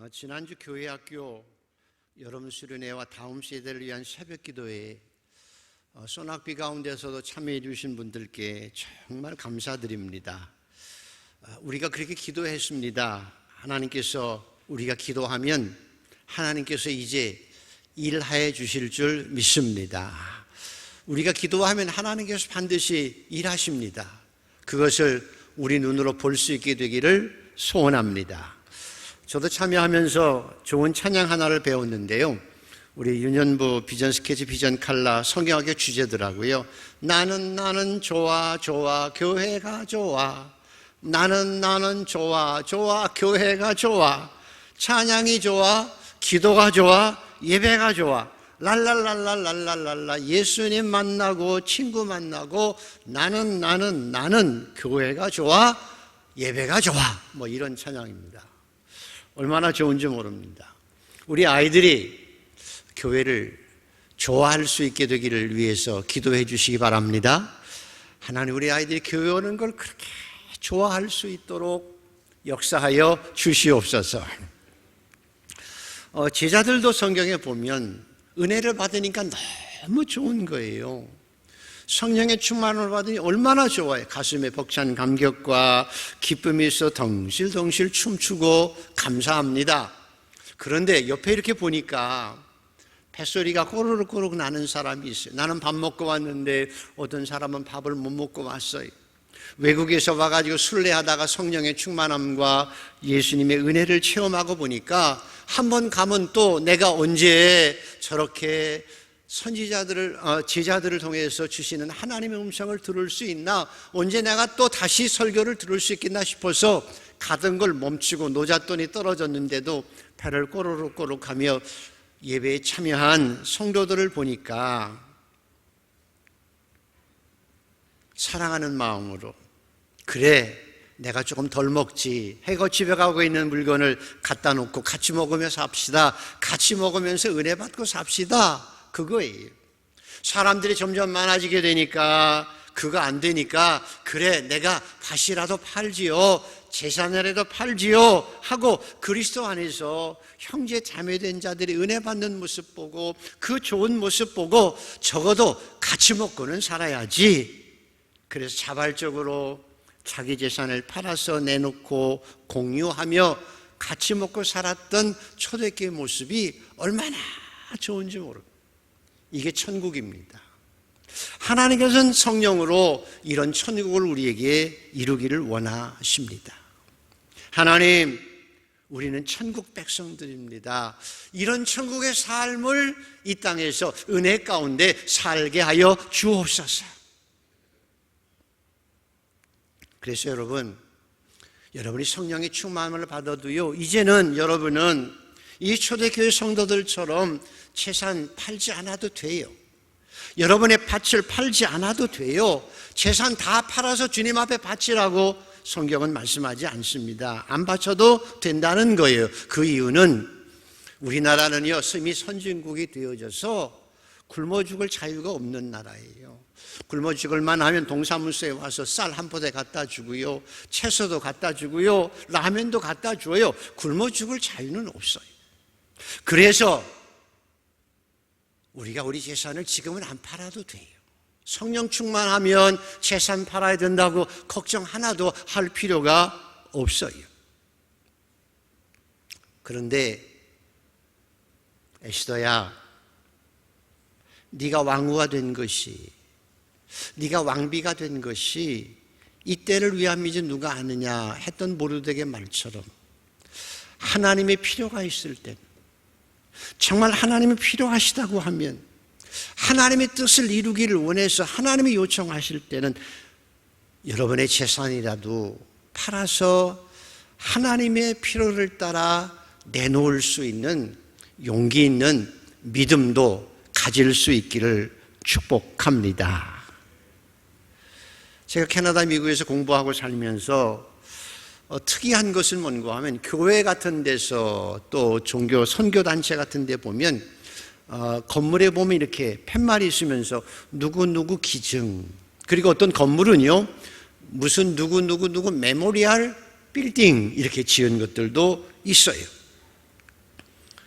지난주 교회학교 여름 수련회와 다음 세대를 위한 새벽 기도회에 소낙비 가운데서도 참여해 주신 분들께 정말 감사드립니다. 우리가 그렇게 기도했습니다. 하나님께서 우리가 기도하면 하나님께서 이제 일해 주실 줄 믿습니다. 우리가 기도하면 하나님께서 반드시 일하십니다. 그것을 우리 눈으로 볼 수 있게 되기를 소원합니다. 저도 참여하면서 좋은 찬양 하나를 배웠는데요. 우리 윤현부 비전 스케치 비전 칼라 성경학의 주제더라고요. 나는 좋아 교회가 좋아. 나는 좋아 교회가 좋아. 찬양이 좋아, 기도가 좋아, 예배가 좋아. 랄랄랄랄랄랄랄라. 예수님 만나고 친구 만나고 나는 교회가 좋아, 예배가 좋아. 뭐 이런 찬양입니다. 얼마나 좋은지 모릅니다. 우리 아이들이 교회를 좋아할 수 있게 되기를 위해서 기도해 주시기 바랍니다. 하나님, 우리 아이들이 교회 오는 걸 그렇게 좋아할 수 있도록 역사하여 주시옵소서. 제자들도 성경에 보면 은혜를 받으니까 너무 좋은 거예요. 성령의 충만을 받으니 얼마나 좋아요. 가슴에 벅찬 감격과 기쁨이 있어 덩실덩실 춤추고 감사합니다. 그런데 옆에 이렇게 보니까 뱃소리가 꼬르륵 나는 사람이 있어요. 나는 밥 먹고 왔는데 어떤 사람은 밥을 못 먹고 왔어요. 외국에서 와가지고 순례하다가 성령의 충만함과 예수님의 은혜를 체험하고 보니까 한 번 가면 또 내가 언제 저렇게 제자들을 통해서 주시는 하나님의 음성을 들을 수 있나, 언제 내가 또 다시 설교를 들을 수 있겠나 싶어서 가던 걸 멈추고 노잣돈이 떨어졌는데도 배를 꼬르륵 하며 예배에 참여한 성도들을 보니까 사랑하는 마음으로, 그래 내가 조금 덜 먹지, 해가 집에 가고 있는 물건을 갖다 놓고 같이 먹으며 삽시다, 같이 먹으면서 은혜 받고 삽시다, 그거예요. 사람들이 점점 많아지게 되니까, 그거 안 되니까, 그래 내가 밭이라도 팔지요, 재산이라도 팔지요 하고 그리스도 안에서 형제 자매된 자들이 은혜 받는 모습 보고, 그 좋은 모습 보고 적어도 같이 먹고는 살아야지. 그래서 자발적으로 자기 재산을 팔아서 내놓고 공유하며 같이 먹고 살았던 초대교회 모습이 얼마나 좋은지 모릅니다. 이게 천국입니다. 하나님께서는 성령으로 이런 천국을 우리에게 이루기를 원하십니다. 하나님, 우리는 천국 백성들입니다. 이런 천국의 삶을 이 땅에서 은혜 가운데 살게 하여 주옵소서. 그래서 여러분이 성령의 충만함을 받아도요, 이제는 여러분은 이 초대교회 성도들처럼 재산 팔지 않아도 돼요. 여러분의 밭을 팔지 않아도 돼요. 재산 다 팔아서 주님 앞에 바치라고 성경은 말씀하지 않습니다. 안 바쳐도 된다는 거예요. 그 이유는 우리나라는요, 이미 선진국이 되어져서 굶어 죽을 자유가 없는 나라예요. 굶어 죽을만 하면 동사무소에 와서 쌀 한 포대 갖다 주고요, 채소도 갖다 주고요, 라면도 갖다 줘요. 굶어 죽을 자유는 없어요. 그래서 우리가 우리 재산을 지금은 안 팔아도 돼요. 성령 충만하면 재산 팔아야 된다고 걱정 하나도 할 필요가 없어요. 그런데 에스더야, 네가 왕후가 된 것이, 네가 왕비가 된 것이 이때를 위함이지 누가 아느냐 했던 모르드게의 말처럼, 하나님의 필요가 있을 때, 정말 하나님이 필요하시다고 하면, 하나님의 뜻을 이루기를 원해서 하나님이 요청하실 때는 여러분의 재산이라도 팔아서 하나님의 필요를 따라 내놓을 수 있는 용기 있는 믿음도 가질 수 있기를 축복합니다. 제가 캐나다, 미국에서 공부하고 살면서 특이한 것은 뭔가 하면, 교회 같은 데서 또 종교 선교단체 같은 데 보면 건물에 보면 이렇게 팻말이 있으면서 누구누구 기증, 그리고 어떤 건물은요 무슨 누구누구 메모리얼 빌딩 이렇게 지은 것들도 있어요.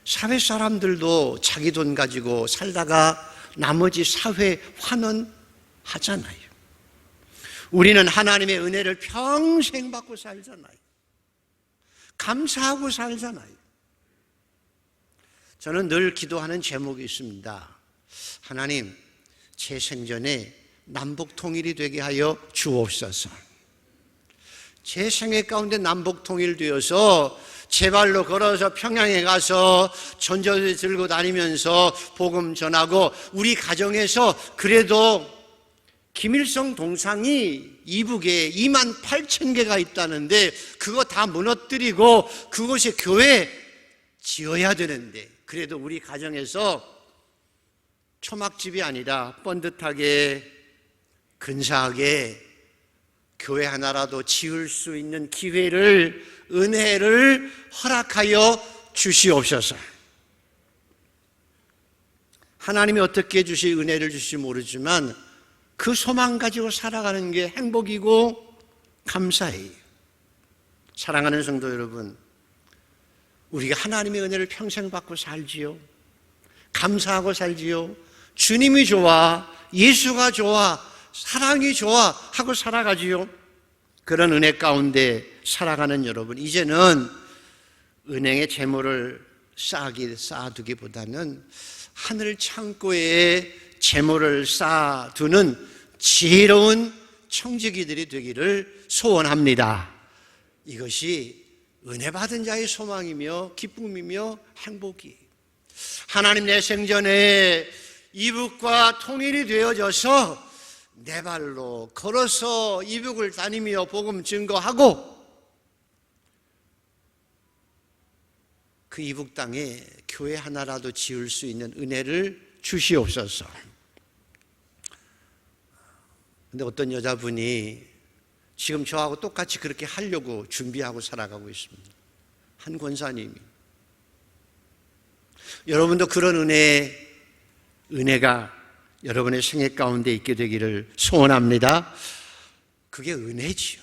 사회 사람들도 자기 돈 가지고 살다가 나머지 사회 환원하잖아요. 우리는 하나님의 은혜를 평생 받고 살잖아요. 감사하고 살잖아요. 저는 늘 기도하는 제목이 있습니다. 하나님, 제 생전에 남북 통일이 되게 하여 주옵소서. 제 생애 가운데 남북 통일되어서 제 발로 걸어서 평양에 가서 전절을 들고 다니면서 복음 전하고, 우리 가정에서 그래도 김일성 동상이 이북에 28,000개가 있다는데 그거 다 무너뜨리고 그곳에 교회 지어야 되는데, 그래도 우리 가정에서 초막집이 아니라 번듯하게 근사하게 교회 하나라도 지을 수 있는 기회를, 은혜를 허락하여 주시옵소서. 하나님이 어떻게 주실 은혜를 주실지 모르지만 그 소망 가지고 살아가는 게 행복이고 감사해요. 사랑하는 성도 여러분, 우리가 하나님의 은혜를 평생 받고 살지요. 감사하고 살지요. 주님이 좋아, 예수가 좋아, 사랑이 좋아 하고 살아가지요. 그런 은혜 가운데 살아가는 여러분, 이제는 은행에 재물을 쌓아두기보다는 하늘 창고에 재물을 쌓아두는 지혜로운 청지기들이 되기를 소원합니다. 이것이 은혜 받은 자의 소망이며 기쁨이며 행복이에요. 하나님, 내 생전에 이북과 통일이 되어져서 내 발로 걸어서 이북을 다니며 복음 증거하고 그 이북 땅에 교회 하나라도 지을 수 있는 은혜를 주시옵소서. 근데 어떤 여자분이 지금 저하고 똑같이 그렇게 하려고 준비하고 살아가고 있습니다. 한 권사님이. 여러분도 그런 은혜가 여러분의 생애 가운데 있게 되기를 소원합니다. 그게 은혜지요.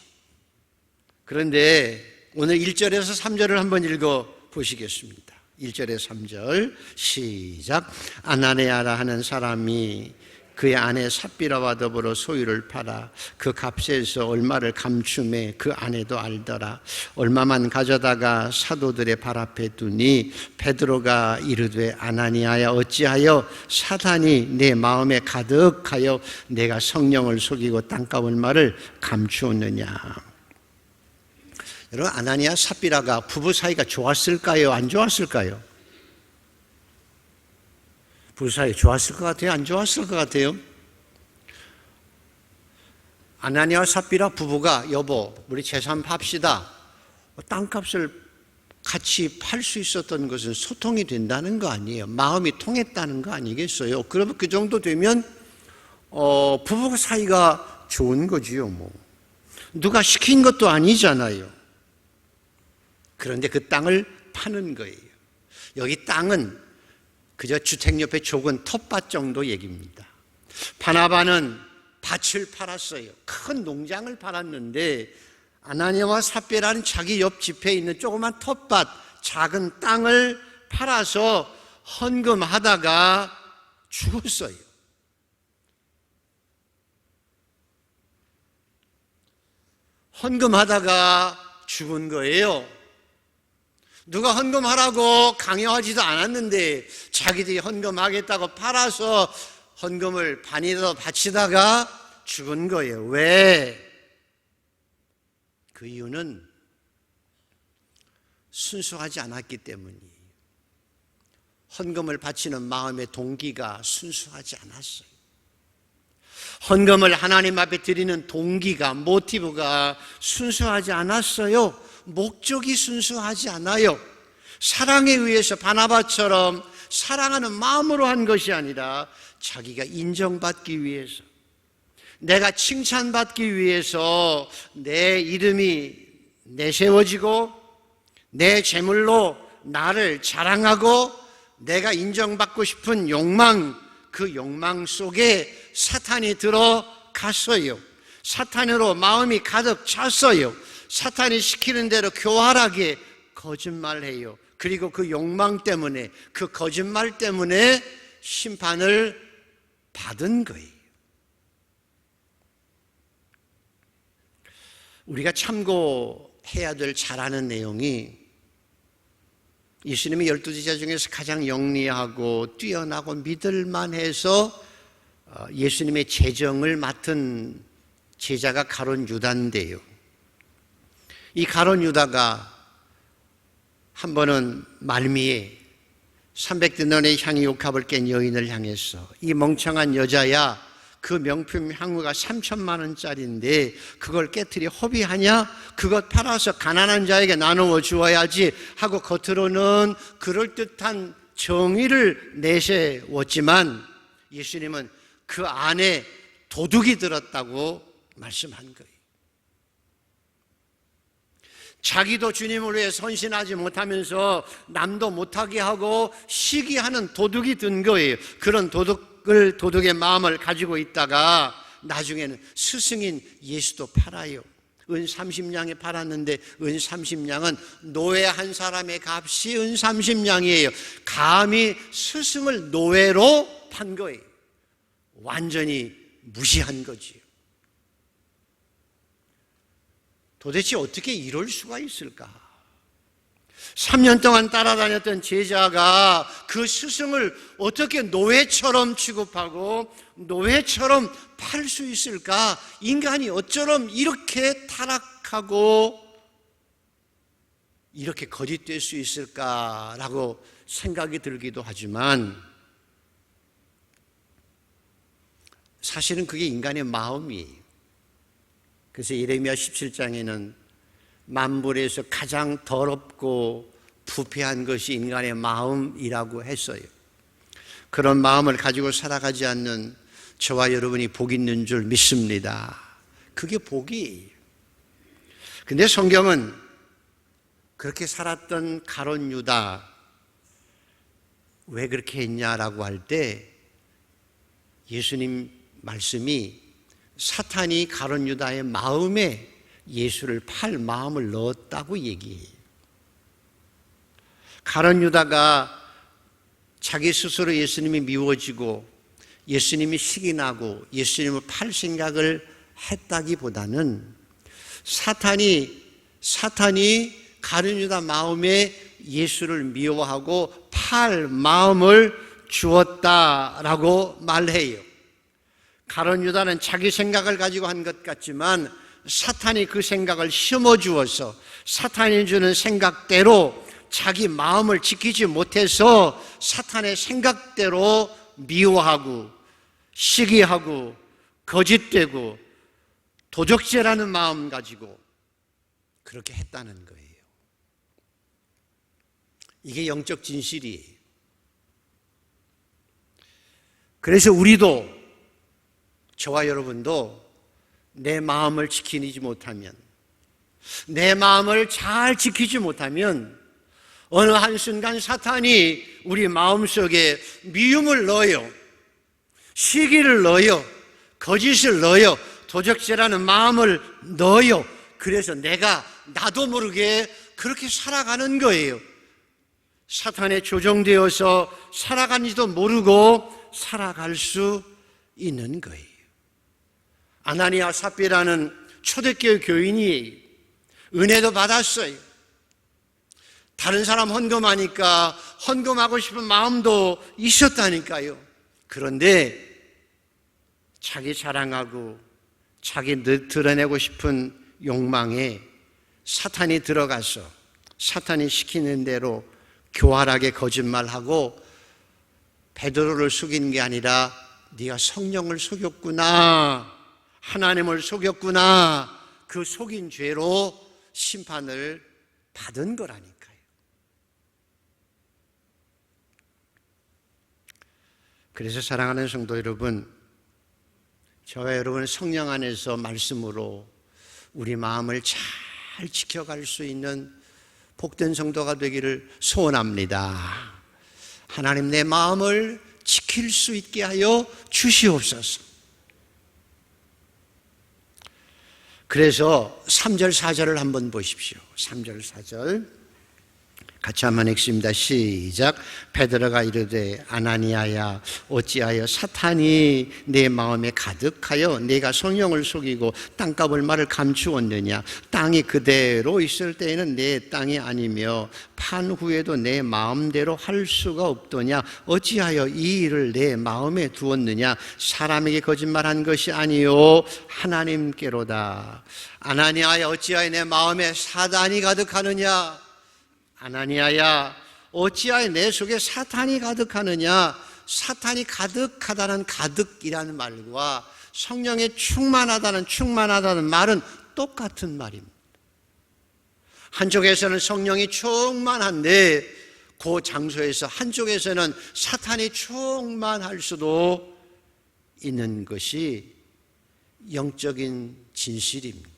그런데 오늘 1절에서 3절을 한번 읽어 보시겠습니다. 1절에서 3절 시작. 아나니아라 하는 사람이 그의 아내 삽비라와 더불어 소유를 팔아 그 값에서 얼마를 감춤해 그 아내도 알더라. 얼마만 가져다가 사도들의 발 앞에 두니 베드로가 이르되 아나니아야, 어찌하여 사단이 내 마음에 가득하여 내가 성령을 속이고 땅값 얼마를 감추었느냐. 여러분, 아나니아 삽비라가 부부 사이가 좋았을까요? 안 좋았을까요? 부부 사이 좋았을 것 같아요? 안 좋았을 것 같아요? 아나니아와 삽비라 부부가 여보, 우리 재산 팝시다. 땅값을 같이 팔 수 있었던 것은 소통이 된다는 거 아니에요? 마음이 통했다는 거 아니겠어요? 그러면 그 정도 되면 부부 사이가 좋은 거지요. 뭐 누가 시킨 것도 아니잖아요. 그런데 그 땅을 파는 거예요. 여기 땅은 그저 주택 옆에 좁은 텃밭 정도 얘기입니다. 바나바는 밭을 팔았어요. 큰 농장을 팔았는데 아나니아와 삽비라는 자기 옆 집에 있는 조그만 텃밭, 작은 땅을 팔아서 헌금하다가 죽었어요. 헌금하다가 죽은 거예요. 누가 헌금하라고 강요하지도 않았는데 자기들이 헌금하겠다고 팔아서 헌금을 반이라도 바치다가 죽은 거예요. 왜? 그 이유는 순수하지 않았기 때문이에요. 헌금을 바치는 마음의 동기가 순수하지 않았어요. 헌금을 하나님 앞에 드리는 동기가, 모티브가 순수하지 않았어요. 목적이 순수하지 않아요. 사랑에 의해서 바나바처럼 사랑하는 마음으로 한 것이 아니라 자기가 인정받기 위해서, 내가 칭찬받기 위해서 내 이름이 내세워지고 내 재물로 나를 자랑하고 내가 인정받고 싶은 욕망, 그 욕망 속에 사탄이 들어갔어요. 사탄으로 마음이 가득 찼어요. 사탄이 시키는 대로 교활하게 거짓말해요. 그리고 그 욕망 때문에, 그 거짓말 때문에 심판을 받은 거예요. 우리가 참고해야 될 잘 아는 내용이, 예수님이 12제자 중에서 가장 영리하고 뛰어나고 믿을만해서 예수님의 재정을 맡은 제자가 가룟 유다인데요. 이 가룟 유다가 한 번은 말미에 300데나리의 향유 옥합을 깬 여인을 향해서, 이 멍청한 여자야, 그 명품 향유가 3천만 원짜리인데 그걸 깨트려 허비하냐? 그것 팔아서 가난한 자에게 나누어 주어야지 하고 겉으로는 그럴듯한 정의를 내세웠지만 예수님은 그 안에 도둑이 들었다고 말씀한 거예요. 자기도 주님을 위해 헌신하지 못하면서 남도 못하게 하고 시기하는 도둑이 든 거예요. 그런 도둑의 마음을 가지고 있다가 나중에는 스승인 예수도 팔아요. 은 30냥에 팔았는데 은 30냥은 노예 한 사람의 값이 은 30냥이에요. 감히 스승을 노예로 판 거예요. 완전히 무시한 거지요. 도대체 어떻게 이럴 수가 있을까? 3년 동안 따라다녔던 제자가 그 스승을 어떻게 노예처럼 취급하고 노예처럼 팔 수 있을까? 인간이 어쩌면 이렇게 타락하고 이렇게 거짓될 수 있을까라고 생각이 들기도 하지만, 사실은 그게 인간의 마음이에요. 그래서 예레미야 17장에는 만물에서 가장 더럽고 부패한 것이 인간의 마음이라고 했어요. 그런 마음을 가지고 살아가지 않는 저와 여러분이 복 있는 줄 믿습니다. 그게 복이에요. 근데 성경은 그렇게 살았던 가룟 유다 왜 그렇게 했냐라고 할 때 예수님 말씀이 사탄이 가룟 유다의 마음에 예수를 팔 마음을 넣었다고 얘기해요. 가룟 유다가 자기 스스로 예수님이 미워지고 예수님이 식이 나고 예수님을 팔 생각을 했다기보다는 사탄이 가룟 유다 마음에 예수를 미워하고 팔 마음을 주었다라고 말해요. 가룟 유다는 자기 생각을 가지고 한 것 같지만 사탄이 그 생각을 심어주어서 사탄이 주는 생각대로 자기 마음을 지키지 못해서 사탄의 생각대로 미워하고 시기하고 거짓되고 도적질하는 마음 가지고 그렇게 했다는 거예요. 이게 영적 진실이에요. 그래서 우리도, 저와 여러분도 내 마음을 지키지 못하면, 내 마음을 잘 지키지 못하면 어느 한순간 사탄이 우리 마음속에 미움을 넣어요. 시기를 넣어요. 거짓을 넣어요. 도적질하는 마음을 넣어요. 그래서 내가 나도 모르게 그렇게 살아가는 거예요. 사탄에 조종되어서 살아간지도 모르고 살아갈 수 있는 거예요. 아나니아 삽비라는 초대교회 교인이 은혜도 받았어요. 다른 사람 헌금하니까 헌금하고 싶은 마음도 있었다니까요. 그런데 자기 자랑하고 자기 드러내고 싶은 욕망에 사탄이 들어가서 사탄이 시키는 대로 교활하게 거짓말하고 베드로를 속인 게 아니라 네가 성령을 속였구나, 하나님을 속였구나, 그 속인 죄로 심판을 받은 거라니까요. 그래서 사랑하는 성도 여러분, 저와 여러분은 성령 안에서 말씀으로 우리 마음을 잘 지켜갈 수 있는 복된 성도가 되기를 소원합니다. 하나님, 내 마음을 지킬 수 있게 하여 주시옵소서. 그래서 3절 4절을 한번 보십시오. 3절 4절 같이 한번 읽습니다. 시작. 베드로가 이르되 아나니아야 어찌하여 사탄이 내 마음에 가득하여 내가 성령을 속이고 땅값을 말을 감추었느냐. 땅이 그대로 있을 때에는 내 땅이 아니며 판 후에도 내 마음대로 할 수가 없더냐. 어찌하여 이 일을 내 마음에 두었느냐. 사람에게 거짓말한 것이 아니요 하나님께로다. 아나니아야 어찌하여 내 마음에 사단이 가득하느냐. 아나니아야 어찌하여 내 속에 사탄이 가득하느냐. 사탄이 가득하다는 가득이라는 말과 성령에 충만하다는 말은 똑같은 말입니다. 한쪽에서는 성령이 충만한데 그 장소에서 한쪽에서는 사탄이 충만할 수도 있는 것이 영적인 진실입니다.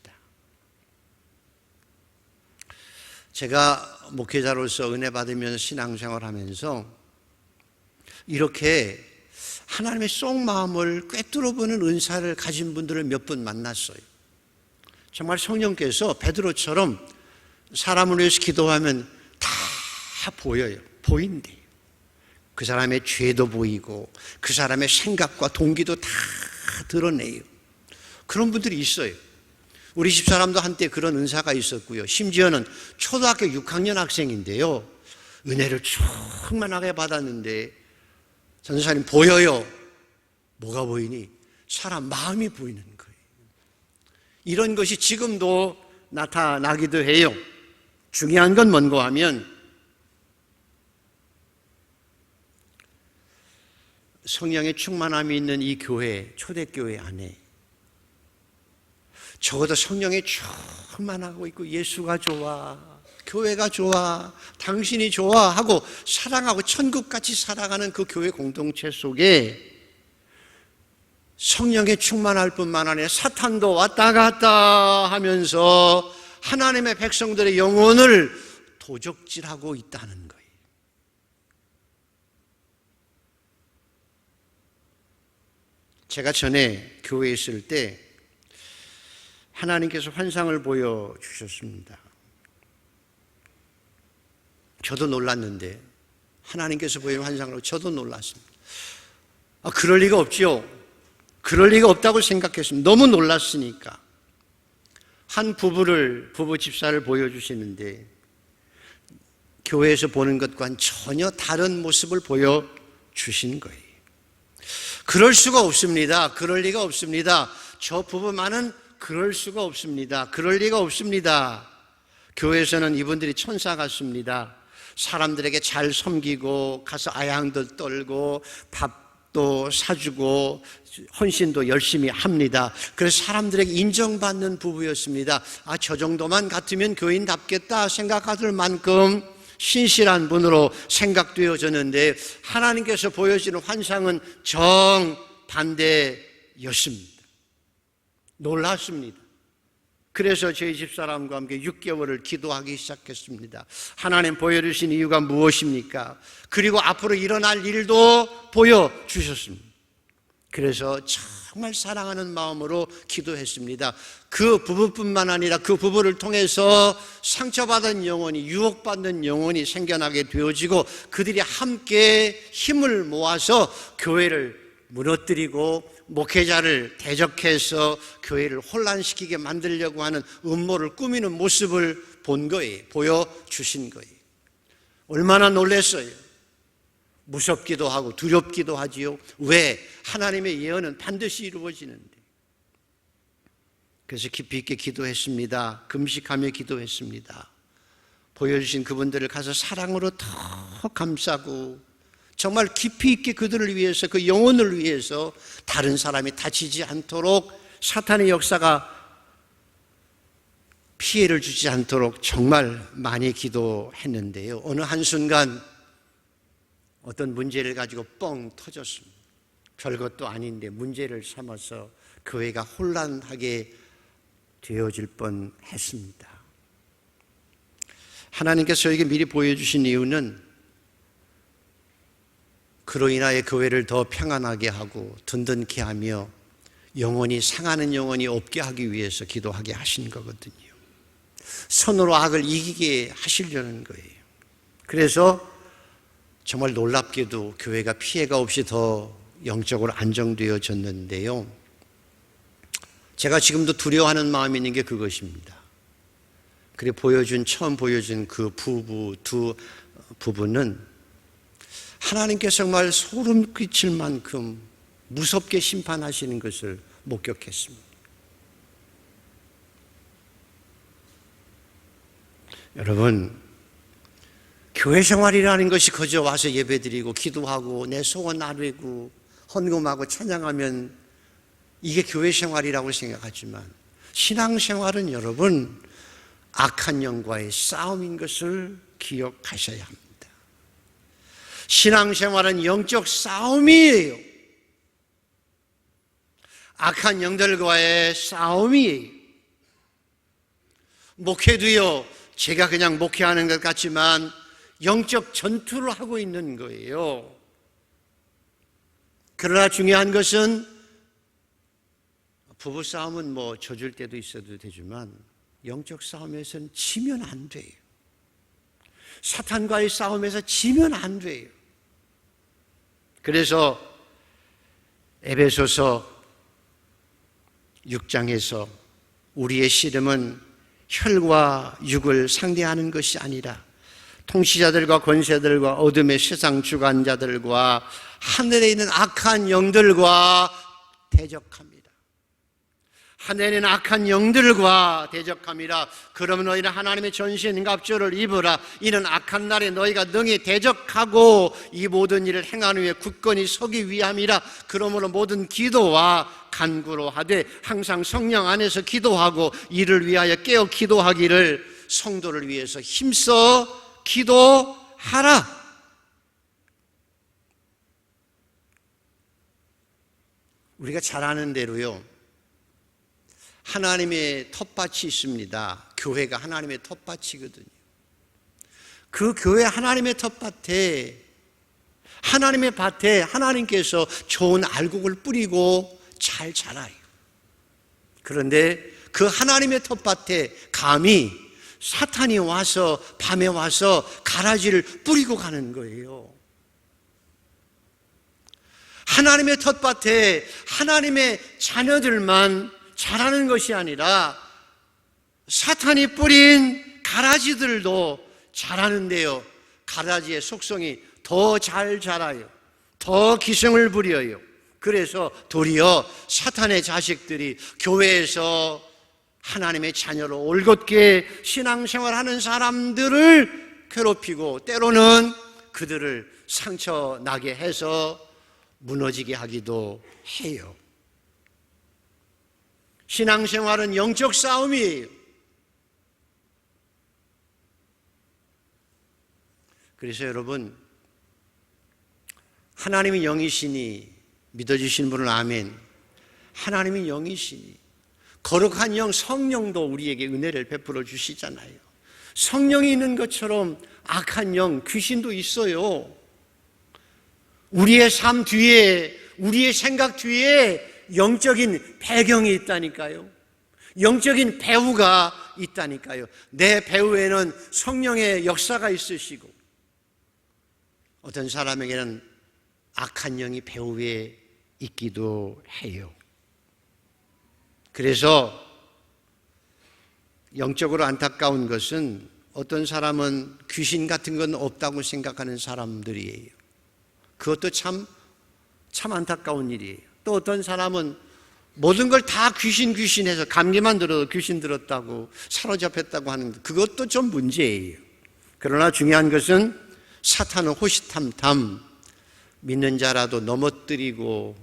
제가 목회자로서 은혜 받으면서 신앙생활 하면서 이렇게 하나님의 속마음을 꿰뚫어보는 은사를 가진 분들을 몇 분 만났어요. 정말 성령께서 베드로처럼 사람을 위해서 기도하면 다 보여요. 보인대요. 그 사람의 죄도 보이고 그 사람의 생각과 동기도 다 드러내요. 그런 분들이 있어요. 우리 집사람도 한때 그런 은사가 있었고요. 심지어는 초등학교 6학년 학생인데요. 은혜를 충만하게 받았는데 전도사님 보여요. 뭐가 보이니? 사람 마음이 보이는 거예요. 이런 것이 지금도 나타나기도 해요. 중요한 건 뭔가 하면 성령의 충만함이 있는 이 교회, 초대교회 안에 적어도 성령이 충만하고 있고 예수가 좋아, 교회가 좋아, 당신이 좋아 하고 사랑하고 천국같이 살아가는 그 교회 공동체 속에 성령에 충만할 뿐만 아니라 사탄도 왔다 갔다 하면서 하나님의 백성들의 영혼을 도적질하고 있다는 거예요. 제가 전에 교회에 있을 때 하나님께서 환상을 보여주셨습니다. 저도 놀랐는데 하나님께서 보이는 환상으로 저도 놀랐습니다. 그럴 리가 없죠. 그럴 리가 없다고 생각했습니다. 너무 놀랐으니까. 한 부부 집사를 보여주시는데 교회에서 보는 것과는 전혀 다른 모습을 보여주신 거예요. 그럴 수가 없습니다. 그럴 리가 없습니다. 저 부부만은 그럴 수가 없습니다. 그럴 리가 없습니다. 교회에서는 이분들이 천사 같습니다. 사람들에게 잘 섬기고 가서 아양도 떨고 밥도 사주고 헌신도 열심히 합니다. 그래서 사람들에게 인정받는 부부였습니다. 저 정도만 같으면 교인답겠다 생각할 만큼 신실한 분으로 생각되어졌는데 하나님께서 보여주는 환상은 정반대였습니다. 놀랐습니다. 그래서 저희 집사람과 함께 6개월을 기도하기 시작했습니다. 하나님 보여주신 이유가 무엇입니까? 그리고 앞으로 일어날 일도 보여주셨습니다. 그래서 정말 사랑하는 마음으로 기도했습니다. 그 부부뿐만 아니라 그 부부를 통해서 상처받은 영혼이, 유혹받는 영혼이 생겨나게 되어지고 그들이 함께 힘을 모아서 교회를 무너뜨리고 목회자를 대적해서 교회를 혼란시키게 만들려고 하는 음모를 꾸미는 모습을 본 거예요. 보여주신 거예요. 얼마나 놀랐어요. 무섭기도 하고 두렵기도 하지요. 왜? 하나님의 예언은 반드시 이루어지는데. 그래서 깊이 있게 기도했습니다. 금식하며 기도했습니다. 보여주신 그분들을 가서 사랑으로 더 감싸고 정말 깊이 있게 그들을 위해서, 그 영혼을 위해서 다른 사람이 다치지 않도록, 사탄의 역사가 피해를 주지 않도록 정말 많이 기도했는데요. 어느 한순간 어떤 문제를 가지고 뻥 터졌습니다. 별것도 아닌데 문제를 삼아서 교회가 혼란하게 되어질 뻔했습니다. 하나님께서 저에게 미리 보여주신 이유는 그로 인하여 교회를 더 평안하게 하고 든든케 하며 영혼이 상하는 영혼이 없게 하기 위해서 기도하게 하신 거거든요. 선으로 악을 이기게 하시려는 거예요. 그래서 정말 놀랍게도 교회가 피해가 없이 더 영적으로 안정되어졌는데요. 제가 지금도 두려워하는 마음이 있는 게 그것입니다. 그리고 처음 보여준 그 두 부부는 하나님께서 정말 소름 끼칠 만큼 무섭게 심판하시는 것을 목격했습니다. 여러분, 교회 생활이라는 것이 그저 와서 예배드리고 기도하고 내 소원 나누고 헌금하고 찬양하면 이게 교회 생활이라고 생각하지만 신앙생활은 여러분 악한 영과의 싸움인 것을 기억하셔야 합니다. 신앙생활은 영적 싸움이에요. 악한 영들과의 싸움이에요. 목회도요, 제가 그냥 목회하는 것 같지만 영적 전투를 하고 있는 거예요. 그러나 중요한 것은 부부싸움은 뭐 져줄 때도 있어도 되지만 영적 싸움에서는 지면 안 돼요. 사탄과의 싸움에서 지면 안 돼요. 그래서 에베소서 6장에서 우리의 씨름은 혈과 육을 상대하는 것이 아니라 통치자들과 권세들과 어둠의 세상 주관자들과 하늘에 있는 악한 영들과 대적합니다. 하늘에 있는 악한 영들과 대적함이라. 그러면 너희는 하나님의 전신 갑주를 입으라. 이는 악한 날에 너희가 능히 대적하고 이 모든 일을 행한 후에 굳건히 서기 위함이라. 그러므로 모든 기도와 간구로 하되 항상 성령 안에서 기도하고 이를 위하여 깨어 기도하기를 성도를 위해서 힘써 기도하라. 우리가 잘 아는 대로요, 하나님의 텃밭이 있습니다. 교회가 하나님의 텃밭이거든요. 그 교회 하나님의 텃밭에, 하나님의 밭에 하나님께서 좋은 알곡을 뿌리고 잘 자라요. 그런데 그 하나님의 텃밭에 감히 사탄이 와서 밤에 와서 가라지를 뿌리고 가는 거예요. 하나님의 텃밭에 하나님의 자녀들만 자라는 것이 아니라 사탄이 뿌린 가라지들도 자라는데요, 가라지의 속성이 더 잘 자라요. 더 기승을 부려요. 그래서 도리어 사탄의 자식들이 교회에서 하나님의 자녀로 올곧게 신앙생활하는 사람들을 괴롭히고 때로는 그들을 상처나게 해서 무너지게 하기도 해요. 신앙생활은 영적 싸움이에요. 그래서 여러분, 하나님이 영이시니 믿어주시는 분은 아멘. 하나님이 영이시니 거룩한 영 성령도 우리에게 은혜를 베풀어 주시잖아요. 성령이 있는 것처럼 악한 영 귀신도 있어요. 우리의 삶 뒤에, 우리의 생각 뒤에 영적인 배경이 있다니까요. 영적인 배후가 있다니까요. 내 배후에는 성령의 역사가 있으시고 어떤 사람에게는 악한 영이 배후에 있기도 해요. 그래서 영적으로 안타까운 것은 어떤 사람은 귀신 같은 건 없다고 생각하는 사람들이에요. 그것도 참 안타까운 일이에요. 또 어떤 사람은 모든 걸 다 귀신해서 감기만 들어도 귀신 들었다고 사로잡혔다고 하는 그것도 좀 문제예요. 그러나 중요한 것은 사탄은 호시탐탐 믿는 자라도 넘어뜨리고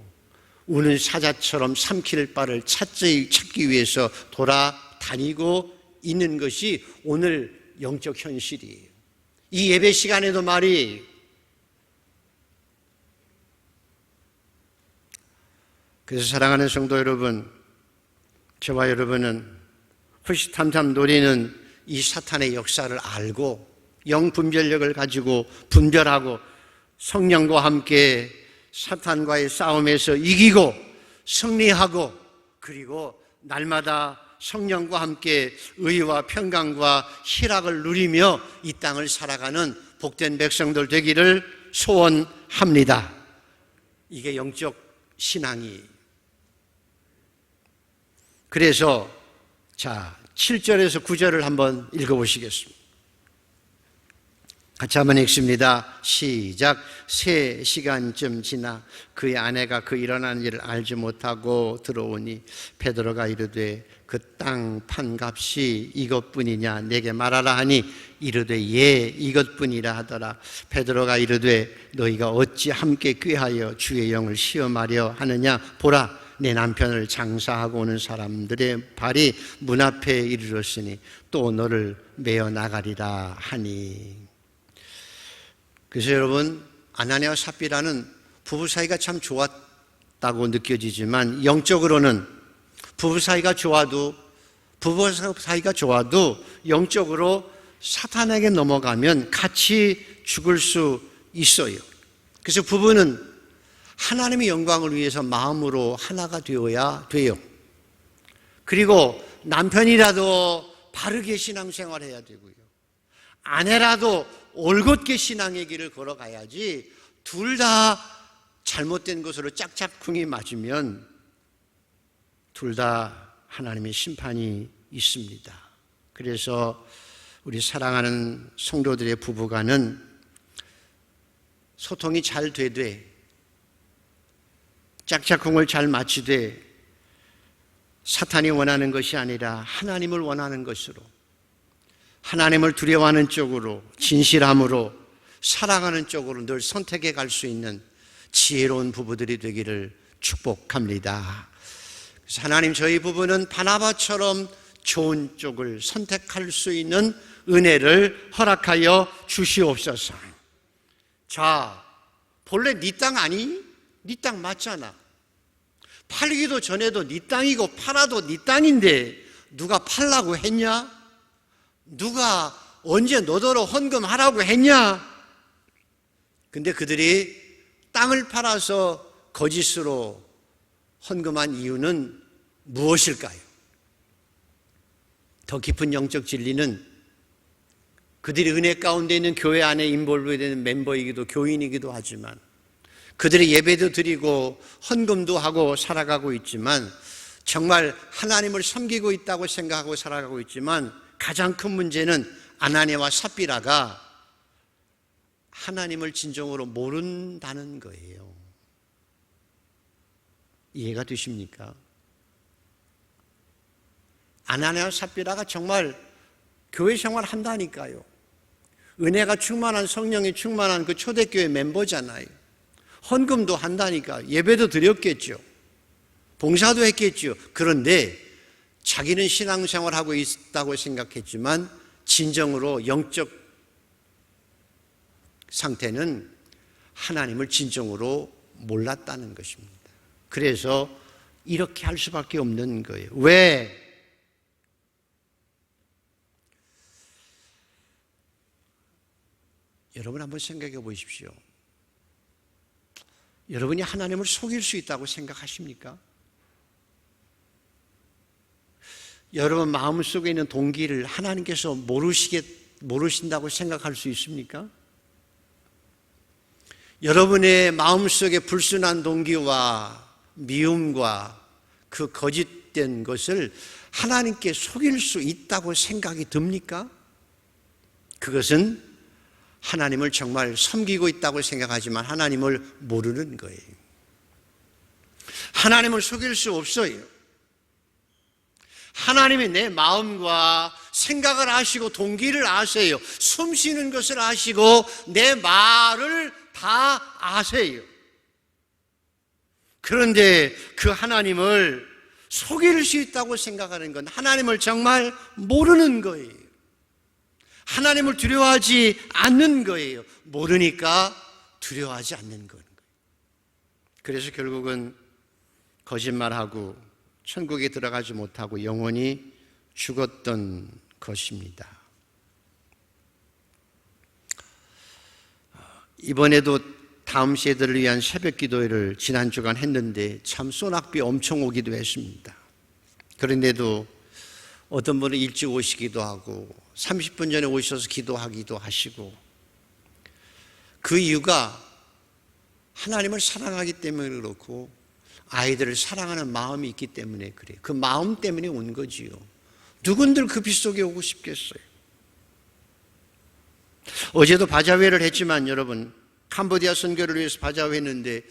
우는 사자처럼 삼킬 바를 찾기 위해서 돌아다니고 있는 것이 오늘 영적 현실이에요. 이 예배 시간에도 말이에요. 그래서 사랑하는 성도 여러분, 저와 여러분은 호시탐탐 노리는 이 사탄의 역사를 알고 영분별력을 가지고 분별하고 성령과 함께 사탄과의 싸움에서 이기고 승리하고 그리고 날마다 성령과 함께 의와 평강과 희락을 누리며 이 땅을 살아가는 복된 백성들 되기를 소원합니다. 이게 영적 신앙이. 그래서 7절에서 9절을 한번 읽어보시겠습니다. 같이 한번 읽습니다. 시작. 3시간쯤 지나 그의 아내가 그 일어난 일을 알지 못하고 들어오니 베드로가 이르되 그 땅 판값이 이것뿐이냐 내게 말하라 하니 이르되 예 이것뿐이라 하더라. 베드로가 이르되 너희가 어찌 함께 꾀하여 주의 영을 시험하려 하느냐. 보라 내 남편을 장사하고 오는 사람들의 발이 문 앞에 이르렀으니 또 너를 메어 나가리라 하니. 그래서 여러분, 아나니아와 삽비라는 부부 사이가 참 좋았다고 느껴지지만 영적으로는 부부 사이가 좋아도 영적으로 사탄에게 넘어가면 같이 죽을 수 있어요. 그래서 부부는 하나님의 영광을 위해서 마음으로 하나가 되어야 돼요. 그리고 남편이라도 바르게 신앙생활 해야 되고요. 아내라도 올곧게 신앙의 길을 걸어가야지 둘 다 잘못된 것으로 짝짝꿍이 맞으면 둘 다 하나님의 심판이 있습니다. 그래서 우리 사랑하는 성도들의 부부간은 소통이 잘 되되 짝짝꿍을 잘 맞추되 사탄이 원하는 것이 아니라 하나님을 원하는 것으로 하나님을 두려워하는 쪽으로 진실함으로 사랑하는 쪽으로 늘 선택해 갈 수 있는 지혜로운 부부들이 되기를 축복합니다. 그래서 하나님 저희 부부는 바나바처럼 좋은 쪽을 선택할 수 있는 은혜를 허락하여 주시옵소서. 자, 본래 네 땅 아니? 네 땅 맞잖아. 팔기도 전에도 네 땅이고 팔아도 네 땅인데 누가 팔라고 했냐? 누가 언제 너더러 헌금하라고 했냐? 근데 그들이 땅을 팔아서 거짓으로 헌금한 이유는 무엇일까요? 더 깊은 영적 진리는 그들이 은혜 가운데 있는 교회 안에 인볼브되는 멤버이기도 교인이기도 하지만 그들이 예배도 드리고 헌금도 하고 살아가고 있지만 정말 하나님을 섬기고 있다고 생각하고 살아가고 있지만 가장 큰 문제는 아나니아와 삽비라가 하나님을 진정으로 모른다는 거예요. 이해가 되십니까? 아나니아와 삽비라가 정말 교회 생활 한다니까요. 은혜가 충만한 성령이 충만한 그 초대교회 멤버잖아요. 헌금도 한다니까. 예배도 드렸겠죠. 봉사도 했겠죠. 그런데 자기는 신앙생활하고 있다고 생각했지만 진정으로 영적 상태는 하나님을 진정으로 몰랐다는 것입니다. 그래서 이렇게 할 수밖에 없는 거예요. 왜? 여러분 한번 생각해 보십시오. 여러분이 하나님을 속일 수 있다고 생각하십니까? 여러분 마음속에 있는 동기를 하나님께서 모르신다고 생각할 수 있습니까? 여러분의 마음속에 불순한 동기와 미움과 그 거짓된 것을 하나님께 속일 수 있다고 생각이 듭니까? 그것은 하나님을 정말 섬기고 있다고 생각하지만 하나님을 모르는 거예요. 하나님을 속일 수 없어요. 하나님이 내 마음과 생각을 아시고 동기를 아세요. 숨 쉬는 것을 아시고 내 말을 다 아세요. 그런데 그 하나님을 속일 수 있다고 생각하는 건 하나님을 정말 모르는 거예요. 하나님을 두려워하지 않는 거예요. 모르니까 두려워하지 않는 거예요. 그래서 결국은 거짓말하고 천국에 들어가지 못하고 영원히 죽었던 것입니다. 이번에도 다음 세대를 위한 새벽 기도회를 지난 주간 했는데 참 소낙비 엄청 오기도 했습니다. 그런데도 어떤 분은 일찍 오시기도 하고 30분 전에 오셔서 기도하기도 하시고 그 이유가 하나님을 사랑하기 때문에 그렇고 아이들을 사랑하는 마음이 있기 때문에 그래요. 그 마음 때문에 온 거지요. 누군들 그 빚 속에 오고 싶겠어요. 어제도 바자회를 했지만 여러분, 캄보디아 선교를 위해서 바자회 했는데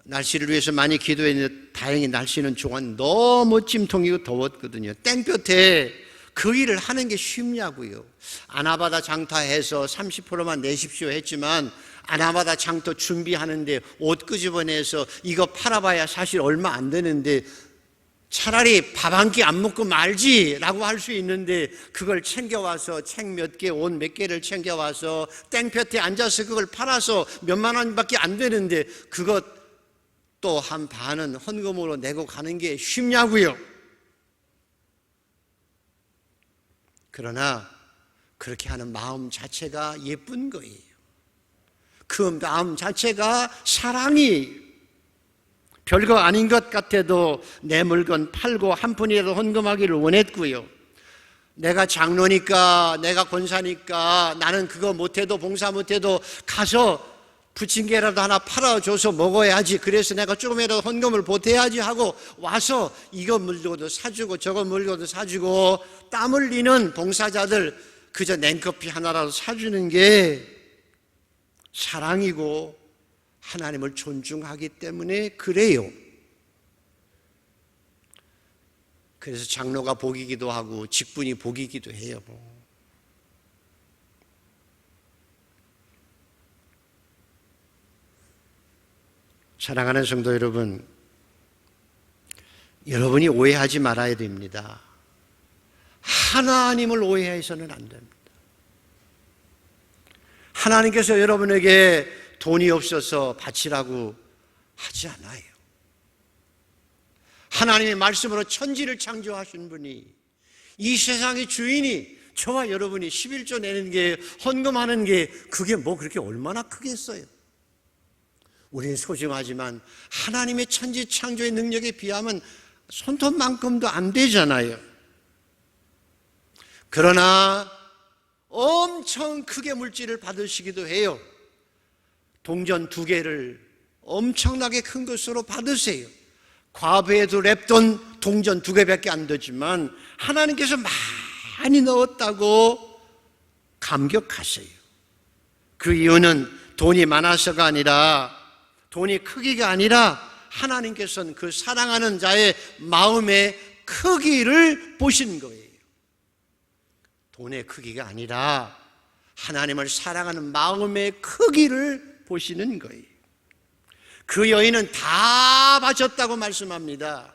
날씨를 위해서 많이 기도했는데 다행히 날씨는 좋았는데 너무 찜통이고 더웠거든요. 땡볕에 그 일을 하는 게 쉽냐고요. 아나바다 장터해서 30%만 내십시오 했지만 아나바다 장터 준비하는데 옷 끄집어내서 이거 팔아봐야 사실 얼마 안 되는데 차라리 밥 한 끼 안 먹고 말지라고 할 수 있는데 그걸 챙겨와서 책 몇 개, 옷 몇 개를 챙겨와서 땡볕에 앉아서 그걸 팔아서 몇만 원밖에 안 되는데 그것 또 한 반은 헌금으로 내고 가는 게 쉽냐고요. 그러나 그렇게 하는 마음 자체가 예쁜 거예요. 그 마음 자체가 사랑이에요. 별거 아닌 것 같아도 내 물건 팔고 한 푼이라도 헌금하기를 원했고요. 내가 장로니까, 내가 권사니까 나는 그거 못해도 봉사 못해도 가서 부침개라도 하나 팔아줘서 먹어야지. 그래서 내가 조금이라도 헌금을 보태야지 하고 와서 이거 물고도 사주고 저거 물고도 사주고 땀 흘리는 봉사자들 그저 냉커피 하나라도 사주는 게 사랑이고 하나님을 존중하기 때문에 그래요. 그래서 장로가 복이기도 하고 직분이 복이기도 해요. 사랑하는 성도 여러분, 여러분이 오해하지 말아야 됩니다. 하나님을 오해해서는 안 됩니다. 하나님께서 여러분에게 돈이 없어서 바치라고 하지 않아요. 하나님의 말씀으로 천지를 창조하신 분이 이 세상의 주인이 저와 여러분이 11조 내는 게 헌금하는 게 그게 뭐 그렇게 얼마나 크겠어요. 우리는 소중하지만 하나님의 천지 창조의 능력에 비하면 손톱만큼도 안 되잖아요. 그러나 엄청 크게 물질을 받으시기도 해요. 동전 2개를 엄청나게 큰 것으로 받으세요. 과부에도 랩돈 동전 2개밖에 안 되지만 하나님께서 많이 넣었다고 감격하세요. 그 이유는 돈이 많아서가 아니라, 돈이 크기가 아니라 하나님께서는 그 사랑하는 자의 마음의 크기를 보신 거예요. 돈의 크기가 아니라 하나님을 사랑하는 마음의 크기를 보시는 거예요. 그 여인은 다 바쳤다고 말씀합니다.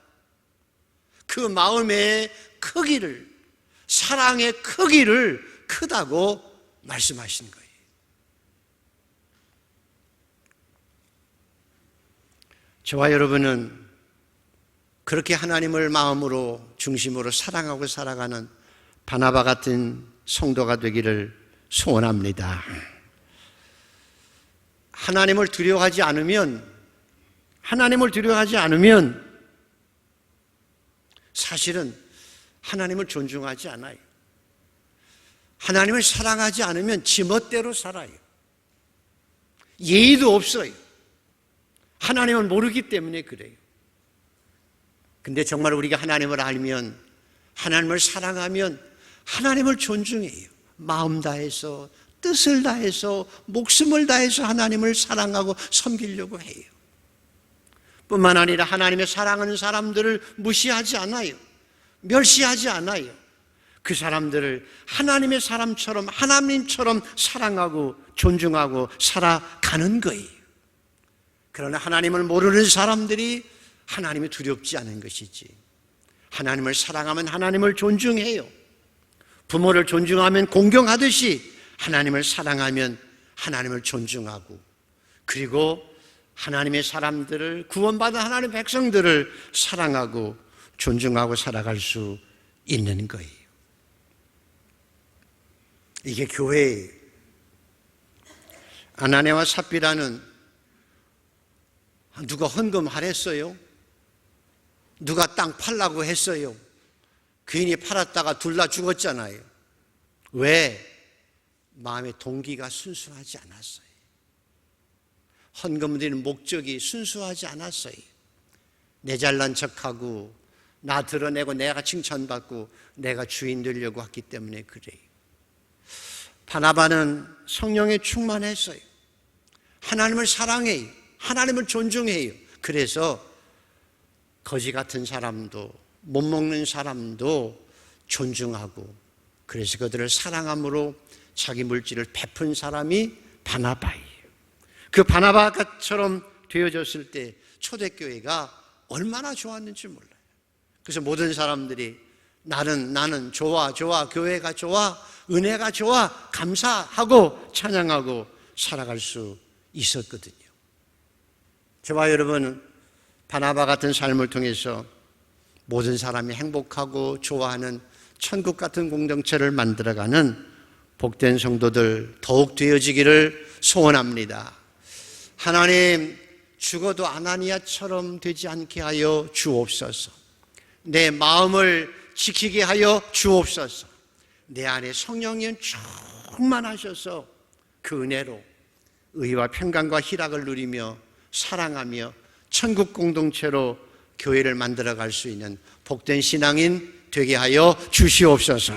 그 마음의 크기를, 사랑의 크기를 크다고 말씀하신 거예요. 저와 여러분은 그렇게 하나님을 마음으로 중심으로 사랑하고 살아가는 바나바 같은 성도가 되기를 소원합니다. 하나님을 두려워하지 않으면 사실은 하나님을 존중하지 않아요. 하나님을 사랑하지 않으면 지멋대로 살아요. 예의도 없어요. 하나님을 모르기 때문에 그래요. 근데 정말 우리가 하나님을 알면, 하나님을 사랑하면 하나님을 존중해요. 마음 다해서, 뜻을 다해서, 목숨을 다해서 하나님을 사랑하고 섬기려고 해요. 뿐만 아니라 하나님의 사랑하는 사람들을 무시하지 않아요. 멸시하지 않아요. 그 사람들을 하나님의 사람처럼, 하나님처럼 사랑하고 존중하고 살아가는 거예요. 그러나 하나님을 모르는 사람들이 하나님이 두렵지 않은 것이지. 하나님을 사랑하면 하나님을 존중해요. 부모를 존중하면 공경하듯이 하나님을 사랑하면 하나님을 존중하고, 그리고 하나님의 사람들을, 구원받은 하나님의 백성들을 사랑하고 존중하고 살아갈 수 있는 거예요. 이게 교회예요. 아나니아와 삽비라는, 누가 헌금하랬어요? 누가 땅 팔라고 했어요? 괜히 팔았다가 둘 다 죽었잖아요. 왜? 마음의 동기가 순수하지 않았어요. 헌금 드리는 목적이 순수하지 않았어요. 내 잘난 척하고 나 드러내고 내가 칭찬받고 내가 주인 되려고 했기 때문에 그래요. 바나바는 성령에 충만했어요. 하나님을 사랑해요. 하나님을 존중해요. 그래서 거지 같은 사람도 못 먹는 사람도 존중하고 그래서 그들을 사랑함으로 자기 물질을 베푼 사람이 바나바예요. 그 바나바처럼 되어졌을 때 초대교회가 얼마나 좋았는지 몰라요. 그래서 모든 사람들이 나는 좋아, 교회가 좋아, 은혜가 좋아, 감사하고 찬양하고 살아갈 수 있었거든요. 저와 여러분은 바나바 같은 삶을 통해서 모든 사람이 행복하고 좋아하는 천국 같은 공동체를 만들어가는 복된 성도들 더욱 되어지기를 소원합니다. 하나님, 죽어도 아나니아처럼 되지 않게 하여 주옵소서. 내 마음을 지키게 하여 주옵소서. 내 안에 성령이 충만하셔서 그 은혜로 의와 평강과 희락을 누리며 사랑하며 천국 공동체로 교회를 만들어갈 수 있는 복된 신앙인 되게 하여 주시옵소서.